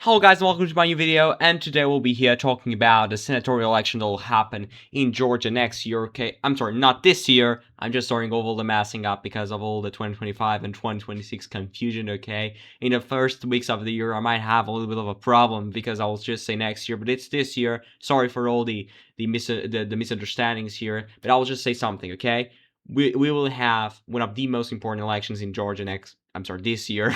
Hello guys and welcome to my new video, and today we'll be here talking about the senatorial election that will happen in Georgia next year, okay? I'm sorry, not this year. I'm just starting all the messing up because of all the 2025 and 2026 confusion, okay? In the first weeks of the year, I might have a little bit of a problem because I will just say next year, but it's this year. Sorry for all the misunderstandings here, but I will just say something, okay? We will have one of the most important elections in Georgia this year.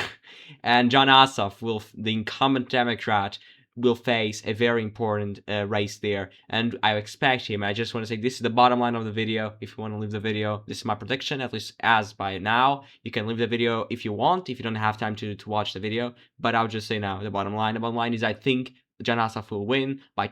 And Jon Ossoff, the incumbent Democrat, will face a very important race there. And I expect him. I just want to say this is the bottom line of the video. If you want to leave the video, this is my prediction, at least as by now. You can leave the video if you want, if you don't have time to watch the video. But I'll just say now the bottom line. The bottom line is I think Jon Ossoff will win by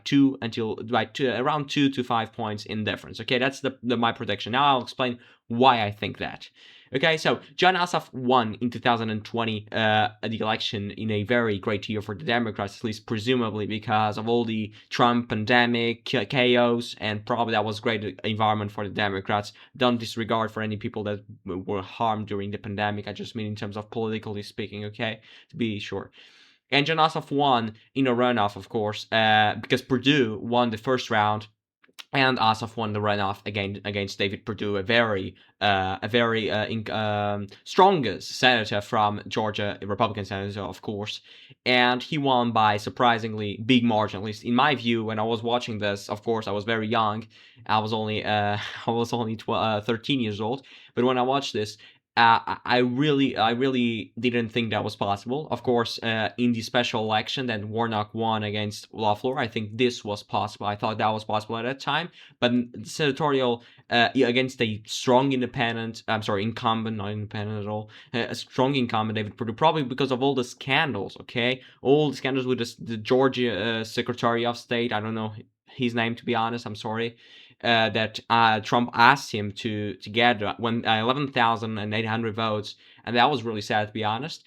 around 2 to 5 points in difference. Okay, that's my prediction. Now I'll explain why I think that. Okay, so Jon Ossoff won in 2020 the election in a very great year for the Democrats, at least presumably because of all the Trump pandemic chaos, and probably that was great environment for the Democrats. Don't disregard for any people that were harmed during the pandemic. I just mean in terms of politically speaking, okay, to be sure. And Jon Ossoff won in a runoff, of course, because Perdue won the first round, and Ossoff won the runoff against David Perdue, a very strongest senator from Georgia, a Republican senator, of course, and he won by surprisingly big margin. At least in my view, when I was watching this, of course, I was very young. I was only 13 years old, but when I watched this, I really didn't think that was possible. Of course, in the special election that Warnock won against LaFleur, I think this was possible. I thought that was possible at that time. But senatorial against a strong incumbent, not independent at all, a strong incumbent, David Perdue, probably because of all the scandals, okay? All the scandals with the Georgia Secretary of State, I don't know his name, to be honest, I'm sorry, that Trump asked him to get 11,800 votes, and that was really sad, to be honest,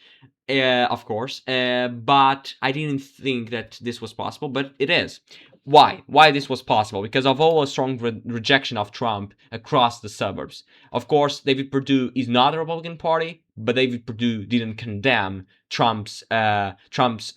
of course, but I didn't think that this was possible, but it is. Why this was possible? Because of all a strong rejection of Trump across the suburbs. Of course, David Perdue is not a Republican Party, but David Perdue didn't condemn Trump's attempt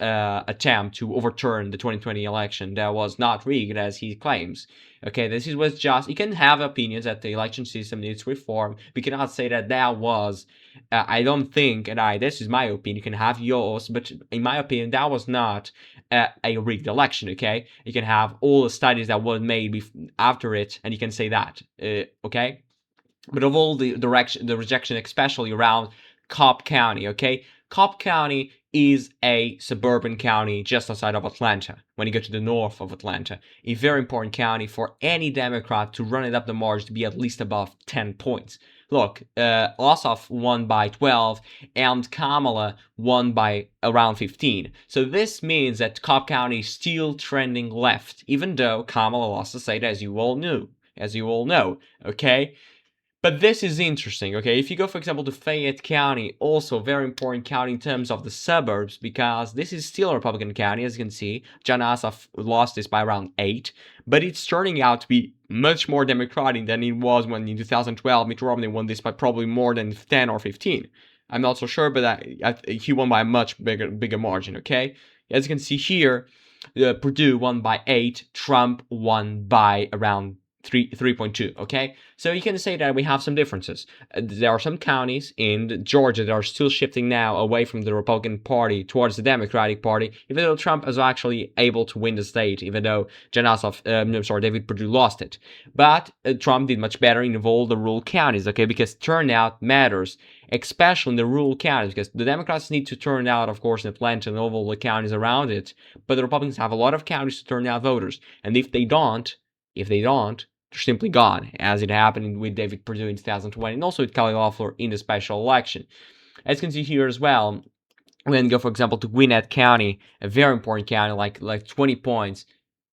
to overturn the 2020 election that was not rigged as he claims. Okay, this was just, you can have opinions that the election system needs reform. We cannot say that was, I don't think, and this is my opinion, you can have yours, but in my opinion, that was not a rigged election, okay? You can have all the studies that were made after it, and you can say that, okay? But of all the rejection, especially around Cobb County, okay? Cobb County is a suburban county just outside of Atlanta, when you go to the north of Atlanta. A very important county for any Democrat to run it up the margin to be at least above 10 points. Look, Ossoff won by 12, and Kamala won by around 15. So this means that Cobb County is still trending left, even though Kamala lost the state, as you all know, okay? But this is interesting, okay? If you go, for example, to Fayette County, also a very important county in terms of the suburbs, because this is still a Republican county, as you can see. Jon Ossoff lost this by around 8, but it's turning out to be much more Democratic than it was when in 2012 Mitt Romney won this by probably more than 10 or 15. I'm not so sure, but he won by a much bigger margin, okay? As you can see here, Perdue won by 8, Trump won by around 3.2, okay? So you can say that we have some differences. There are some counties in Georgia that are still shifting now away from the Republican Party towards the Democratic Party, even though Trump is actually able to win the state, even though David Perdue lost it. But Trump did much better in all the rural counties, okay? Because turnout matters, especially in the rural counties, because the Democrats need to turn out, of course, in Atlanta and all the counties around it, but the Republicans have a lot of counties to turn out voters, and if they don't, they're simply gone, as it happened with David Perdue in 2020, and also with Kelly Loeffler in the special election. As you can see here as well, when you go, for example, to Gwinnett County, a very important county, like 20 points,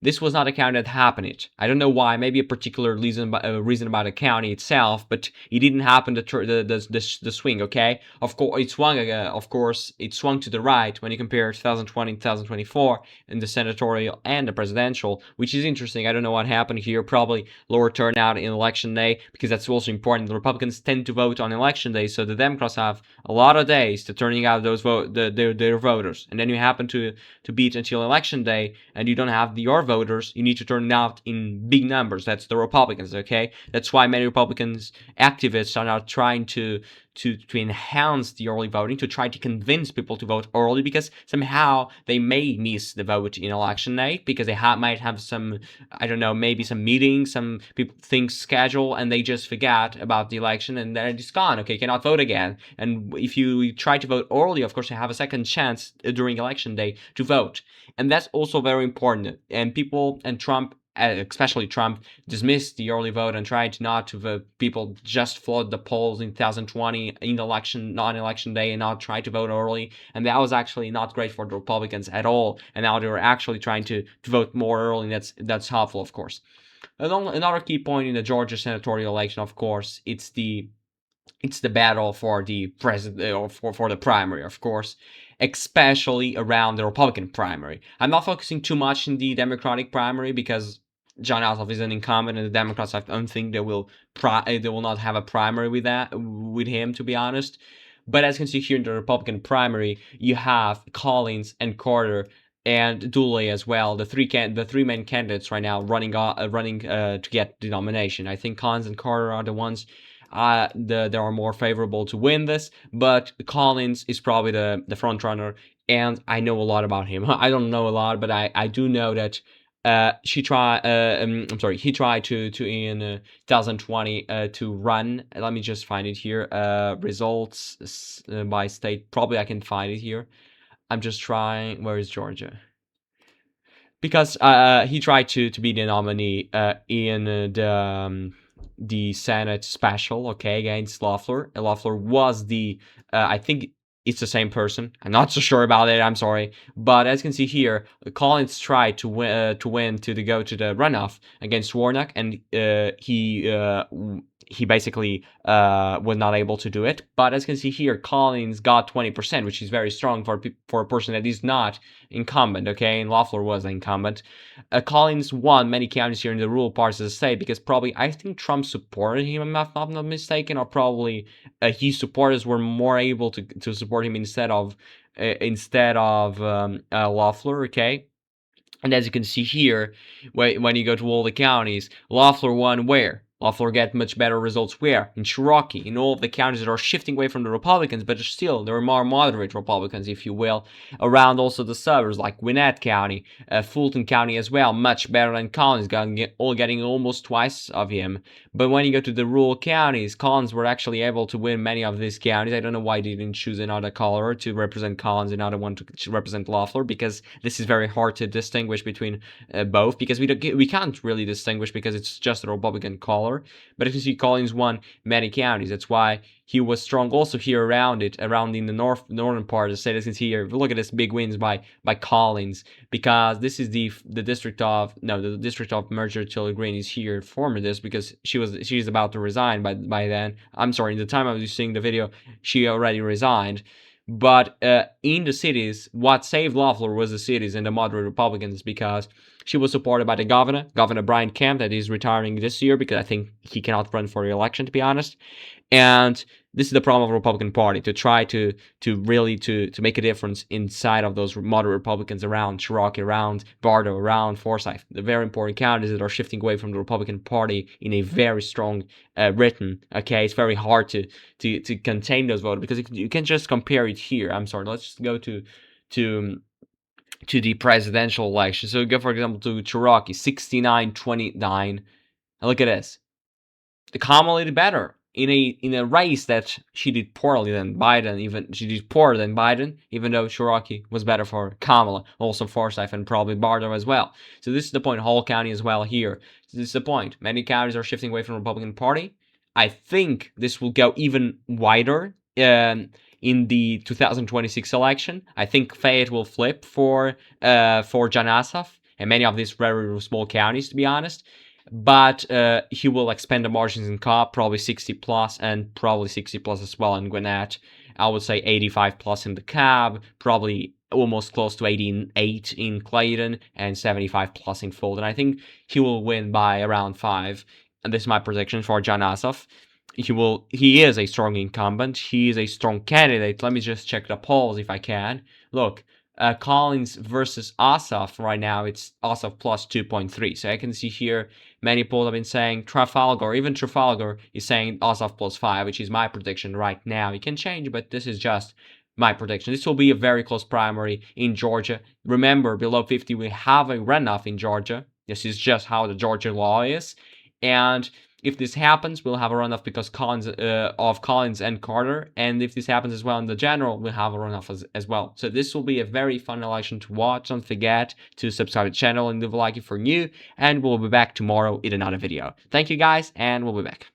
this was not a county that happened. I don't know why. Maybe a particular reason about the county itself, but it didn't happen. The swing. Okay, of course it swung. Of course it swung to the right when you compare 2020 and 2024 in the senatorial and the presidential, which is interesting. I don't know what happened here. Probably lower turnout in election day, because that's also important. The Republicans tend to vote on election day, so the Democrats have a lot of days to turning out those their voters, and then you happen to beat until election day, and you don't have your voters. You need to turn out in big numbers. That's the Republicans. Okay, that's why many Republicans activists are now trying to enhance the early voting, to try to convince people to vote early, because somehow they may miss the vote in election night, because they might have some, I don't know, maybe some meetings, some people things schedule, and they just forget about the election, and then it's gone. Okay, cannot vote again. And if you try to vote early, of course you have a second chance during election day to vote, and that's also very important. And people and Trump, especially Trump, dismissed the early vote and tried not to vote. People just flood the polls in 2020 in election, non-election day, and not try to vote early, and that was actually not great for the Republicans at all. And now they're actually trying to vote more early, and that's helpful, of course. Another key point in the Georgia senatorial election, of course, it's the battle for the president, or for the primary, of course, especially around the Republican primary. I'm not focusing too much in the Democratic primary, because Jon Ossoff is an incumbent, and the Democrats, I don't think they will not have a primary with him, to be honest. But as you can see here in the Republican primary, you have Collins and Carter and Dooley as well, the three main candidates right now running to get the nomination. I think Collins and Carter are the ones that are more favorable to win this, but Collins is probably the front runner, and I know a lot about him. I don't know a lot, but I do know that he tried to in 2020 to run. Let me just find it here. Results by state. Probably I can find it here. I'm just trying. Where is Georgia? Because he tried to be the nominee in the Senate special, okay, against Loeffler. Loeffler was the I think it's the same person. I'm not so sure about it. I'm sorry, but as you can see here, Collins tried to win to go to the runoff against Warnock, and he basically was not able to do it. But as you can see here, Collins got 20%, which is very strong for a person that is not incumbent, okay? And Loeffler was the incumbent. Collins won many counties here in the rural parts of the state, because probably I think Trump supported him, if I'm not mistaken, or probably his supporters were more able to support him instead of Loeffler, okay? And as you can see here, when you go to all the counties, Loeffler won where? Loeffler get much better results where? In Cherokee, in all of the counties that are shifting away from the Republicans, but still, there are more moderate Republicans, if you will, around also the suburbs, like Gwinnett County, Fulton County as well, much better than Collins, getting almost twice of him. But when you go to the rural counties, Collins were actually able to win many of these counties. I don't know why they didn't choose another color to represent Collins, another one to represent Loeffler, because this is very hard to distinguish between both, because we can't really distinguish, because it's just a Republican color. But if you see, Collins won many counties. That's why he was strong also here around in the northern part of the state. As you can see here, look at this big wins by Collins, because this is the district of Marjorie Taylor Greene is here former this, because she's about to resign by then. I'm sorry, in the time I was seeing the video, she already resigned. But in the cities, what saved Loeffler was the cities and the moderate Republicans, because she was supported by the Governor Brian Kemp, that is retiring this year, because I think he cannot run for re-election, to be honest. And this is the problem of the Republican Party, to try to really make a difference inside of those moderate Republicans around Cherokee, around Bardo, around Forsyth, the very important counties that are shifting away from the Republican Party in a very strong rhythm. Okay, it's very hard to contain those votes, because you can just compare it here. I'm sorry, let's just go to the presidential election. So go, for example, to Cherokee, 69-29. And look at this. The Kamala did better in a race that she did poorly than Biden. She did poorer than Biden, even though Cherokee was better for Kamala, also Forsyth and probably Bardo as well. So this is the point. Hall County as well here. So this is the point. Many counties are shifting away from the Republican Party. I think this will go even wider in the 2026 election. I think Fayette will flip for Jon Ossoff, and many of these very small counties, to be honest. But he will expand the margins in Cobb, probably 60 plus, and probably 60 plus as well in Gwinnett. I would say 85 plus in the Cobb, probably almost close to 88 in Clayton, and 75 plus in Fulton. I think he will win by around 5. And this is my prediction for Jon Ossoff. He is a strong incumbent. He is a strong candidate. Let me just check the polls if I can. Look, Collins versus Ossoff right now, it's Ossoff plus 2.3. So I can see here many polls have been saying Trafalgar, even Trafalgar is saying Ossoff plus 5, which is my prediction right now. It can change, but this is just my prediction. This will be a very close primary in Georgia. Remember, below 50, we have a runoff in Georgia. This is just how the Georgia law is. And if this happens, we'll have a runoff because of Collins and Carter. And if this happens as well in the general, we'll have a runoff as well. So this will be a very fun election to watch. Don't forget to subscribe to the channel and leave a like if you're new. And we'll be back tomorrow in another video. Thank you guys, and we'll be back.